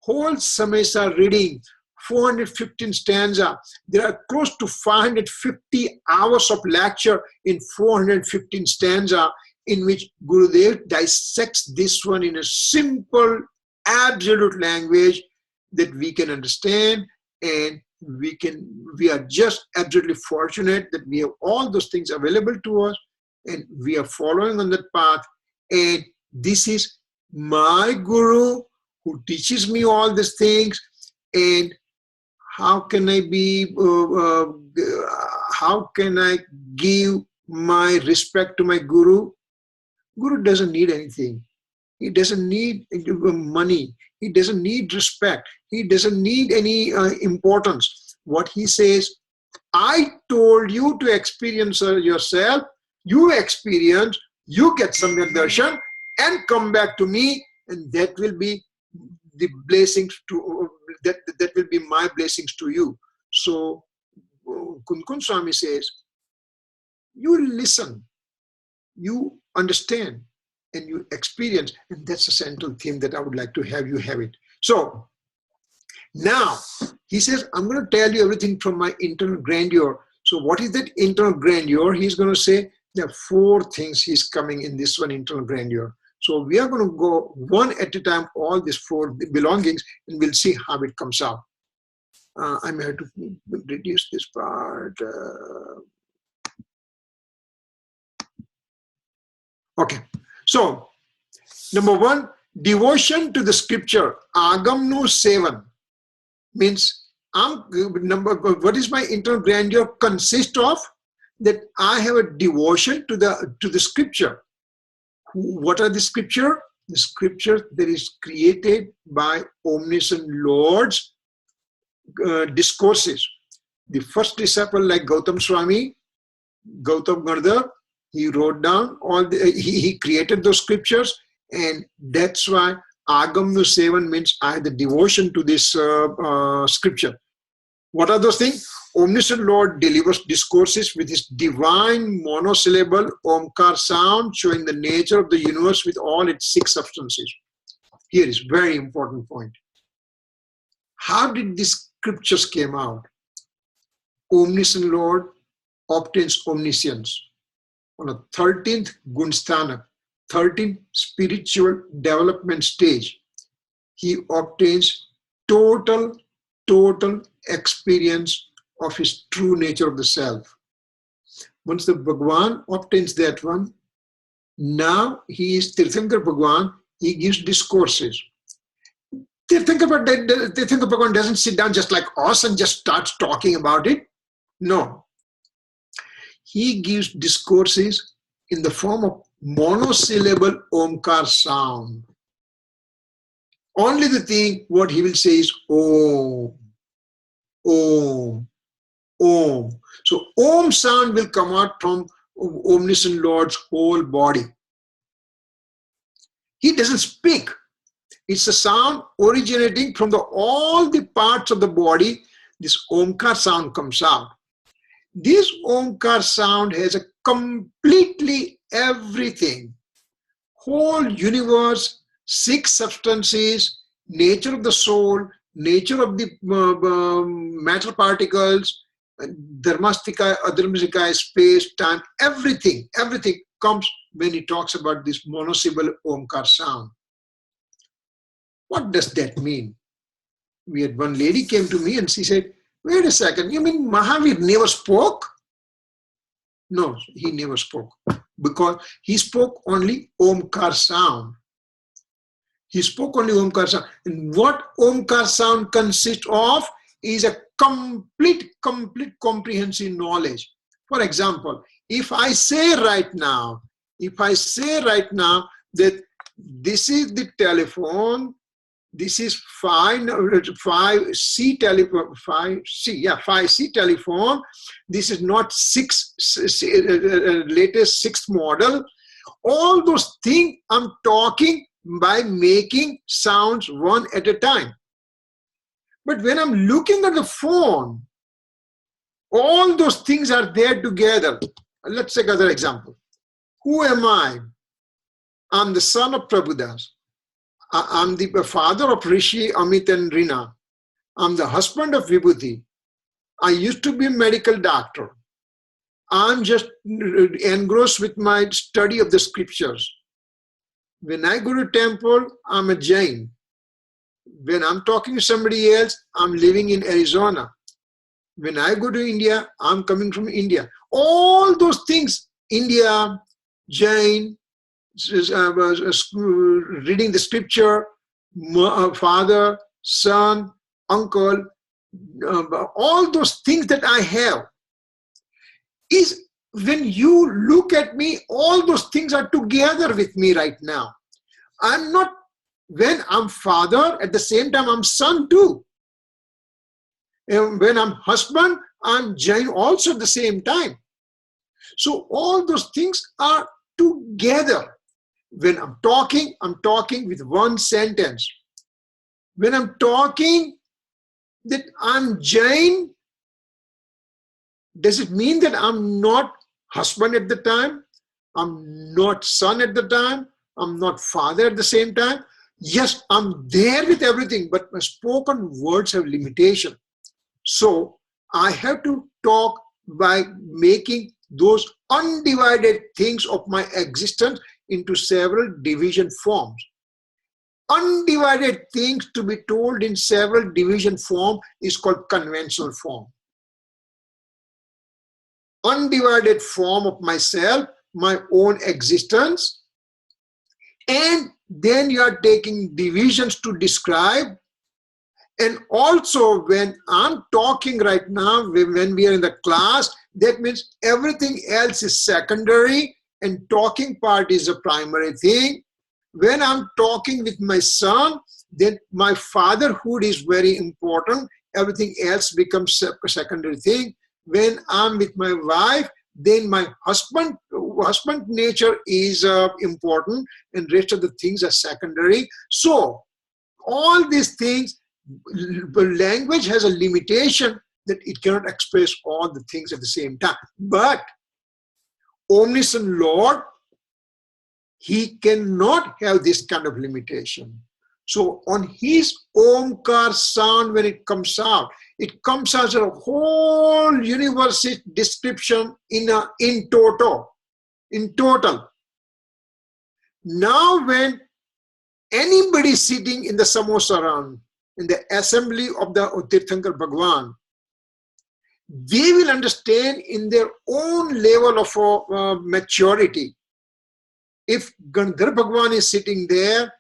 whole Samaysar reading, 415 stanza. There are close to 550 hours of lecture in 415 stanza, in which Gurudev dissects this one in a simple, absolute language that we can understand, and we are just absolutely fortunate that we have all those things available to us, and we are following on that path. And this is my Guru who teaches me all these things. And how can I give my respect to my Guru? Guru doesn't need anything. He doesn't need money. He doesn't need respect. He doesn't need any importance. What he says, I told you to experience yourself. You experience, you get some darshan and come back to me, and that will be the blessings to that will be my blessings to you. So Kunkun Swami says, you listen, you understand, and you experience, and that's a central theme that I would like to have you have it. So now he says, I'm going to tell you everything from my internal grandeur. So what is that internal grandeur? He's going to say there are 4 things he's coming in this one, internal grandeur. So we are going to go one at a time, all these 4 belongings, and we'll see how it comes out. I may have to reduce this part. Okay. So, number one, devotion to the scripture. Agamnu Sevan means what is my internal grandeur consist of? That I have a devotion to the scripture. What are the scripture? The scripture that is created by omniscient Lord's discourses. The first disciple, like Gautam Swami, Gautam Gardar, he wrote down he created those scriptures, and that's why Agamnu Sevan means I have the devotion to this scripture. What are those things? Omniscient Lord delivers discourses with his divine monosyllable Omkar sound, showing the nature of the universe with all its 6 substances. Here is very important point. How did these scriptures came out? Omniscient Lord obtains omniscience on a 13th Gunstana, 13th spiritual development stage. He obtains total experience of his true nature of the self. Once the Bhagwan obtains that one, now he is Tirthankar Bhagwan, he gives discourses. Tirthankar Bhagwan doesn't sit down just like us and just starts talking about it. No. He gives discourses in the form of monosyllable Omkar sound. Only the thing what he will say is Om, Om, Om. So Om sound will come out from Omniscient Lord's whole body. He doesn't speak. It's a sound originating from all the parts of the body. This Omkar sound comes out. This Omkar sound has a completely everything. Whole universe, 6 substances, nature of the soul, nature of the matter particles, Dharmastika, Adharmastika, space, time, everything comes when he talks about this monosyllable Omkar sound. What does that mean? We had one lady came to me and she said, wait a second, you mean Mahavir never spoke? No, he never spoke, because he spoke only Omkar sound. He spoke only Omkar sound. And what Omkar sound consists of is a complete comprehensive knowledge. For example, if I say right now that this is the telephone, this is 5C telephone, 5C telephone. This is not latest 6th model. All those things I'm talking by making sounds one at a time. But when I'm looking at the phone, all those things are there together. Let's take another example. Who am I? I'm the son of Prabhudas. I'm the father of Rishi, Amit and Rina. I'm the husband of Vibhuti. I used to be a medical doctor. I'm just engrossed with my study of the scriptures. When I go to temple, I'm a Jain. When I'm talking to somebody else, I'm living in Arizona. When I go to India, I'm coming from India. All those things, India, Jain, reading the scripture, father, son, uncle, all those things that I have, is when you look at me, all those things are together with me right now. I'm not, when I'm father, at the same time I'm son too. And when I'm husband, I'm Jain also at the same time. So all those things are together. When I'm talking with one sentence. When I'm talking that I'm Jain, does it mean that I'm not husband at the time? I'm not son at the time? I'm not father at the same time? Yes, I'm there with everything, but my spoken words have limitation. So I have to talk by making those undivided things of my existence into several division forms. Undivided things to be told in several division form is called conventional form. Undivided form of myself, my own existence, And then you are taking divisions to describe. And also when I'm talking right now, when we are in the class, that means everything else is secondary and talking part is a primary thing. When I'm talking with my son, then my fatherhood is very important. Everything else becomes a secondary thing. When I'm with my wife, then my husband nature is important, and rest of the things are secondary. So all these things, language has a limitation that it cannot express all the things at the same time. But omniscient Lord, he cannot have this kind of limitation. So on his Omkar sound, when it comes out as a whole universe description in total. Now when anybody sitting in the Samaysar, in the assembly of the Tirthankar Bhagwan, they will understand in their own level of maturity. If Gandhar Bhagwan is sitting there,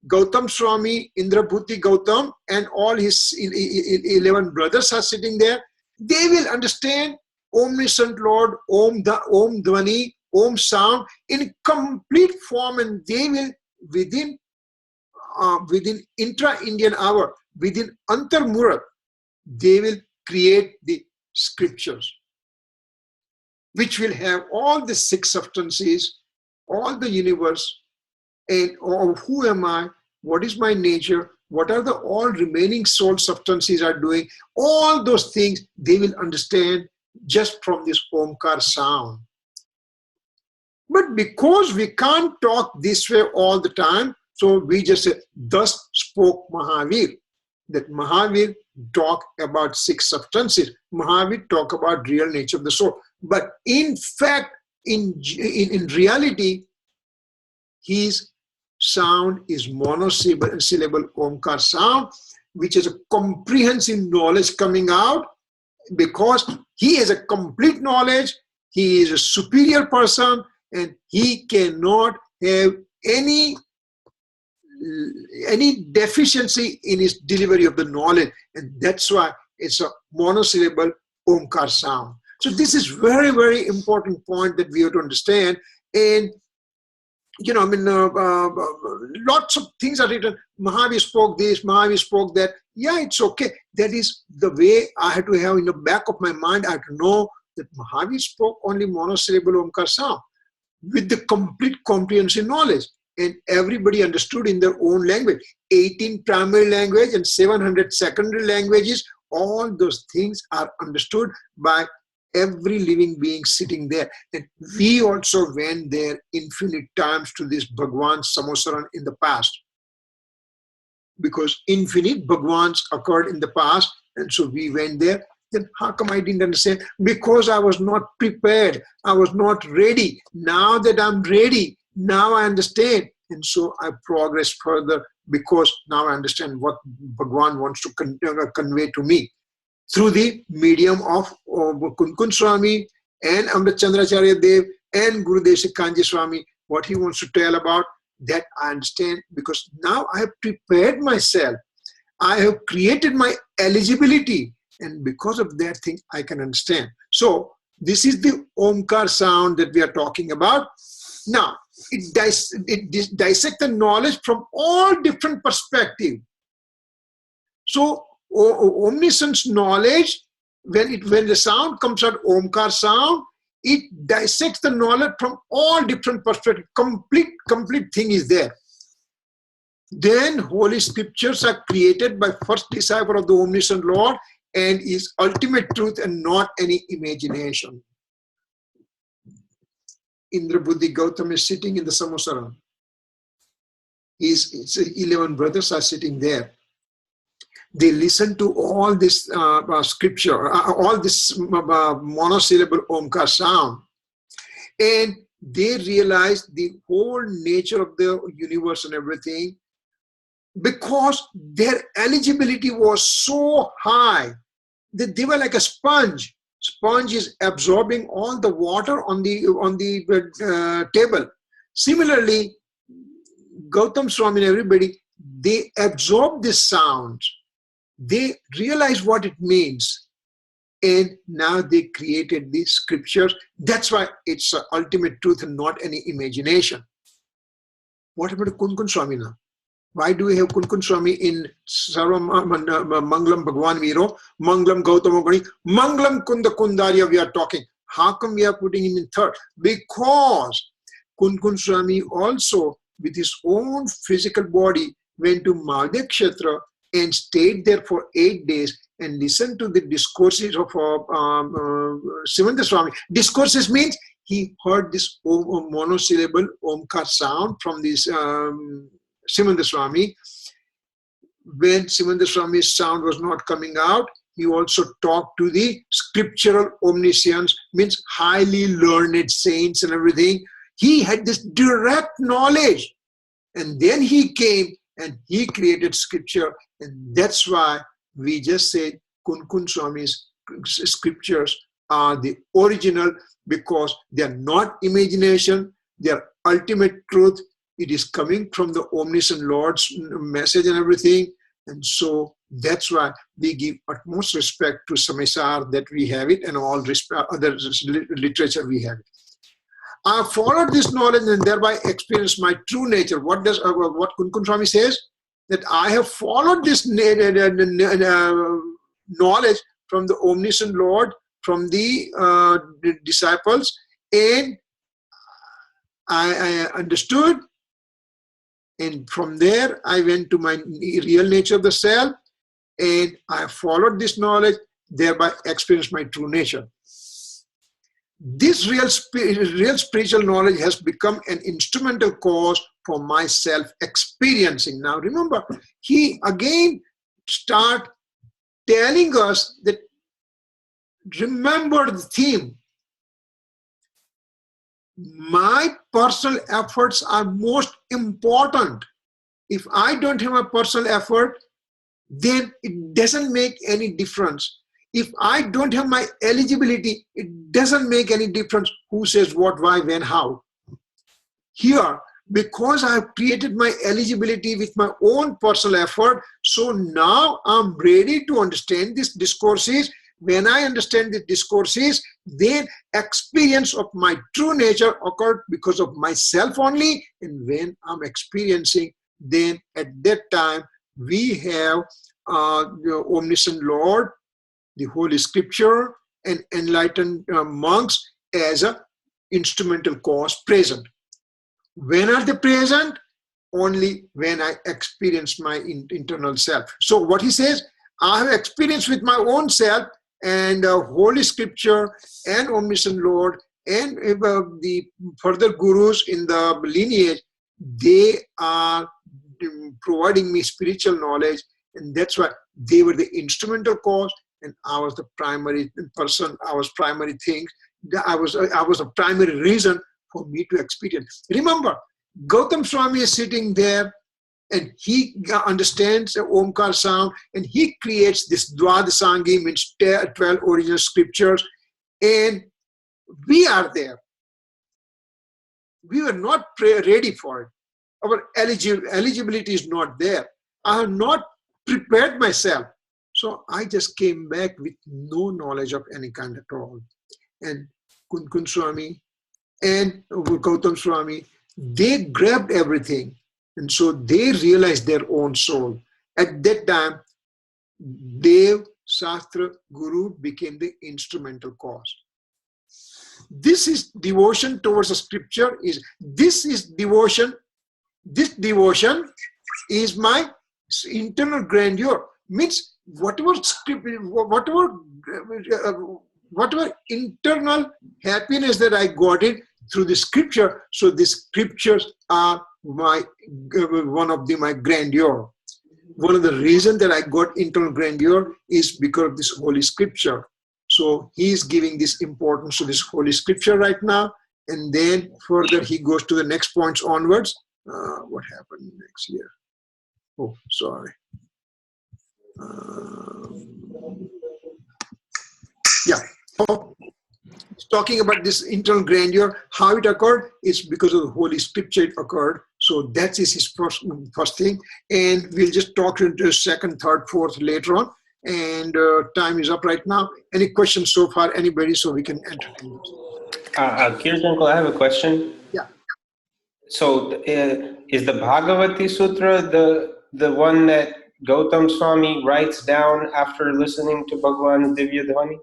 Gautam Swami, Indrabhuti Gautam, and all his 11 brothers are sitting there, they will understand omniscient Lord, Om Dhvani, Om sound in complete form, and they will within intra-Indian hour, within Antar Murat, they will create the scriptures, which will have all the 6 substances, all the universe, and who am I, what is my nature, what are the all remaining soul substances are doing, all those things they will understand just from this Omkar sound. But because we can't talk this way all the time, so we just say, thus spoke Mahavir. That Mahavir talk about 6 substances. Mahavir talk about real nature of the soul. But in fact, in reality, his sound is monosyllable Omkar sound, which is a comprehensive knowledge coming out, because he has a complete knowledge, he is a superior person, and he cannot have any deficiency in his delivery of the knowledge, and that's why it's a monosyllable Omkar sound. So this is very, very important point that we have to understand. And you know, I mean, lots of things are written. Mahavir spoke this, Mahavir spoke that. Yeah, it's okay. That is the way I had to have in the back of my mind. I had to know that Mahavir spoke only monosyllable Omkar sound with the complete comprehensive knowledge. And everybody understood in their own language. 18 primary language and 700 secondary languages. All those things are understood by every living being sitting there. And we also went there infinite times to this Bhagwan Samaysar in the past, because infinite Bhagwans occurred in the past, and so we went there. Then how come I didn't understand? Because I was not prepared, I was not ready. Now that I'm ready, now I understand, and so I progress further, because now I understand what Bhagwan wants to convey to me through the medium of Kunkun Swami and Amrit Chandracharya Dev and Gurudev Kanji Swami. What he wants to tell about, that I understand, because now I have prepared myself. I have created my eligibility, and because of that thing I can understand. So this is the Omkar sound that we are talking about. Now, it dissects the knowledge from all different perspectives. So omniscience knowledge, when the sound comes out, Omkar sound, it dissects the knowledge from all different perspectives. Complete thing is there. Then holy scriptures are created by first disciple of the omniscient Lord, and is ultimate truth and not any imagination. Indrabuddhi Gautam is sitting in the Samaysar. His 11 brothers are sitting there. They listen to all this scripture, all this monosyllable Omkar sound, and they realize the whole nature of the universe and everything, because their eligibility was so high that they were like a sponge. Sponge is absorbing all the water on the table. Similarly, Gautam Swami and everybody, they absorb this sound. They realize what it means. And now they created these scriptures. That's why it's an ultimate truth and not any imagination. What about Kunkun Swami now? Why do we have Kunkun Swami in Sarvam Mangalam Bhagwan Viro, Mangalam Gautama Gani, Mangalam Kunda Kundarya we are talking? How come we are putting him in third? Because Kunkun Swami also, with his own physical body, went to Madhya Kshetra and stayed there for 8 days and listened to the discourses of Simanta Swami. Discourses means he heard this monosyllable Omkar sound from this Simanta Swami. When Simanta Swami's sound was not coming out, he also talked to the scriptural omniscience, means highly learned saints and everything. He had this direct knowledge. And then he came and he created scripture. And that's why we just said Kunkun Swami's scriptures are the original, because they are not imagination, they are ultimate truth. It is coming from the omniscient Lord's message and everything. And so that's why we give utmost respect to Samaysar that we have it, and all other literature we have it. I followed this knowledge and thereby experienced my true nature. What Kunkun Swami says? That I have followed this knowledge from the omniscient Lord, from the disciples, and I understood. And from there, I went to my real nature of the self, and I followed this knowledge, thereby experienced my true nature. This real spiritual knowledge has become an instrumental cause for my self-experiencing. Now remember, he again start telling us that, remember the theme. My personal efforts are most important. If I don't have a personal effort, then it doesn't make any difference. If I don't have my eligibility, it doesn't make any difference who says what, why, when, how. Here, because I have created my eligibility with my own personal effort, so now I'm ready to understand these discourses. When I understand the discourses, then experience of my true nature occurred because of myself only. And when I'm experiencing, then at that time, we have the omniscient Lord, the Holy Scripture, and enlightened monks as an instrumental cause present. When are they present? Only when I experience my internal self. So what he says, I have experience with my own self, and Holy Scripture and omniscient Lord and the further gurus in the lineage, they are providing me spiritual knowledge, and that's why they were the instrumental cause, and I was the primary person. I was primary thing. I was a primary reason for me to experience. Remember, Gautam Swami is sitting there, and he understands the Omkar sound, and he creates this Dwadasangi, means 12 original scriptures, and we are there. We were not ready for it. Our eligibility is not there. I have not prepared myself. So I just came back with no knowledge of any kind at all. And Kunkun Swami and Gautam Swami, they grabbed everything. And so they realized their own soul. At that time, Dev, Shastra, Guru became the instrumental cause. This is devotion towards the scripture. This devotion is my internal grandeur. Means whatever internal happiness that I got it through the scripture. So the scriptures are my my grandeur. One of the reasons that I got internal grandeur is because of this Holy Scripture. So he is giving this importance to this Holy Scripture right now, and then further he goes to the next points onwards. What happened next year? Oh, sorry. Yeah. Oh, talking about this internal grandeur, how it occurred is because of the Holy Scripture it occurred. So So that is his first thing. And we'll just talk into second, third, fourth later on. And time is up right now. Any questions so far, anybody, so we can entertain those? Kirit uncle, I have a question. Yeah. So is the Bhagavati Sutra the one that Gautam Swami writes down after listening to Bhagwan's Divya Dhwani?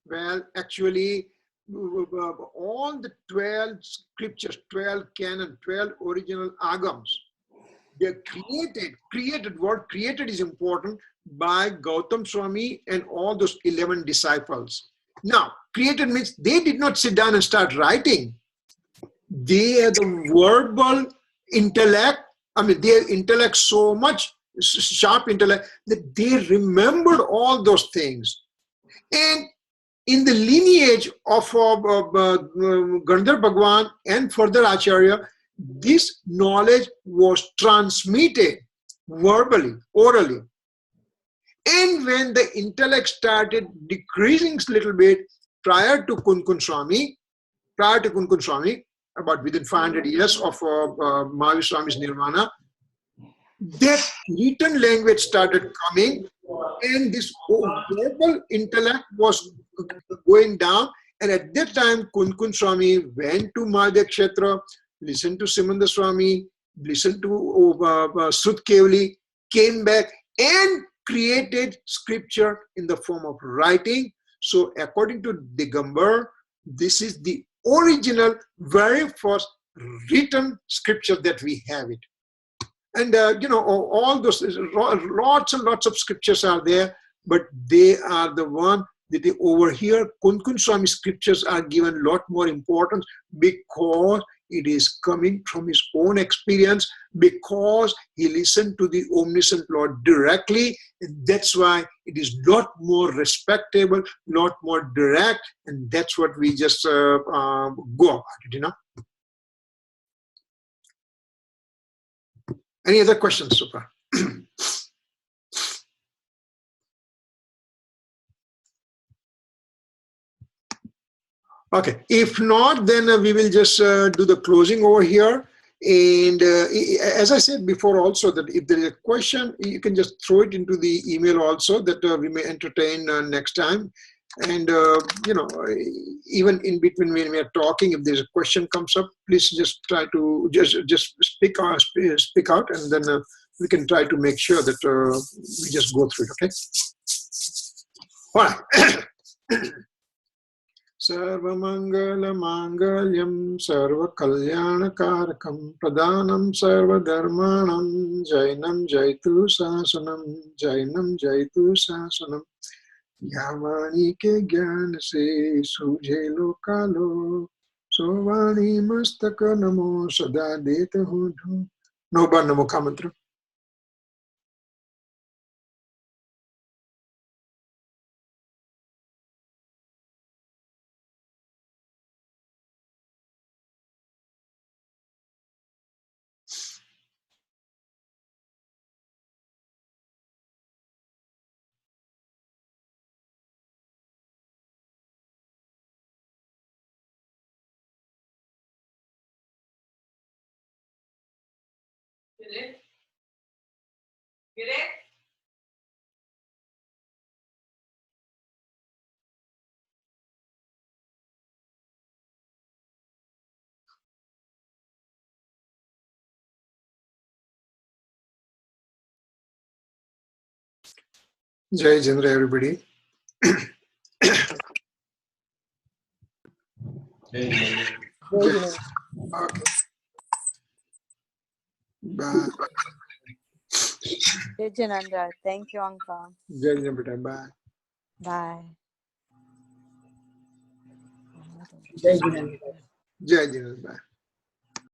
Well, actually, all the 12 scriptures, 12 canon, 12 original agams, they're created, word created is important, by Gautam Swami and all those 11 disciples. Now, created means they did not sit down and start writing. They had the verbal intellect. I mean, their intellect so much, sharp intellect, that they remembered all those things. And in the lineage of Gandhar Bhagwan and further Acharya, this knowledge was transmitted verbally, orally. And when the intellect started decreasing a little bit prior to Kunkun Swami, about within 500 years of Mahavir Swami's Nirvana, that written language started coming, and this verbal intellect was going down. And at that time, Kunkun Swami went to Mahadev Kshetra, listened to Simanda Swami, listened to Sut Kevali, came back and created scripture in the form of writing. So according to Digambar, this is the original, very first written scripture that we have it. And all those, lots and lots of scriptures are there, but they are the one that over here, Kunkun Swami scriptures are given a lot more importance, because it is coming from his own experience, because he listened to the omniscient Lord directly. And that's why it is a lot more respectable, lot more direct, and that's what we just go about it, Any other questions so far? Okay, if not, then we will just do the closing over here. And as I said before also, that if there is a question, you can just throw it into the email also, that we may entertain next time. And even in between when we are talking, if there's a question comes up, please just try to just speak out, and then we can try to make sure that we just go through it. Okay. All right. Sarvamangala Mangalyam Sarva Kalyanakarakam Pradhanam Sarva Dharmanam Jainam Jaitu Sasanam Jainam Jaitu Sasanam Yavani ke gyan se sujhe lokalo Sovani mastaka namo sada deta hudhu. No bar namo mantra. Kirit? Jai Jindra, everybody. Okay. Bye. Jai Jananda. Thank you, Uncle. Jai Jindra, bye. Bye. Jai Jindra, bye.